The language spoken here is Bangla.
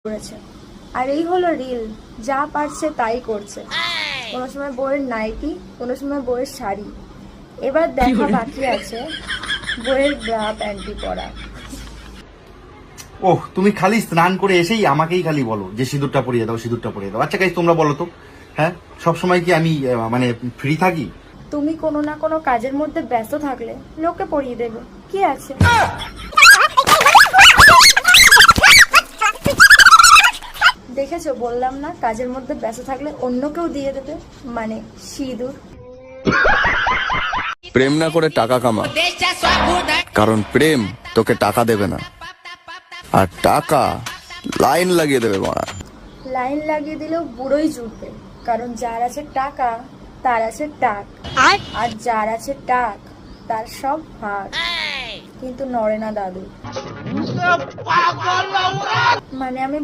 করেছে। আর এই হলো রিল, যা পারছে তাই করছে। কোনো সময় বউয়ের নাইটি, কোনো সময় বউয়ের শাড়ি। এবার দেখা বাকি আছে বউয়ের ব্রা প্যান্টি পরা। ওহ, তুমি খালি স্নান করে এসেই আমাকেই খালি বলো যে সিঁদুরটা পরিয়ে দাও, সিঁদুরটা পরিয়ে দাও। আচ্ছা গাইস, তোমরা বলো তো, হ্যাঁ, সবসময় কি আমি মানে ফ্রি থাকি? তুমি কোনো না কোনো কাজের মধ্যে ব্যস্ত থাকলে লোককে পরিয়ে দেবে, কি আছে? দেখেছো, বললাম না, কাজের মধ্যে ব্যস্ত থাকলে অন্য কেউ দিয়ে দেবে, মানে সিঁদুর। প্রেম না করে টাকা কামা, কারণ প্রেম তোকে টাকা দেবে না, আর টাকা লাইন লাগিয়ে দেবে মারা। লাইন লাগিয়ে দিলেও বুড়োই জুটবে, কারণ যার আছে টাকা তার আছে টাক, আর যার আছে টাক তার সব ভাগ, কিন্তু নড়ে না দাদু। মানে আমি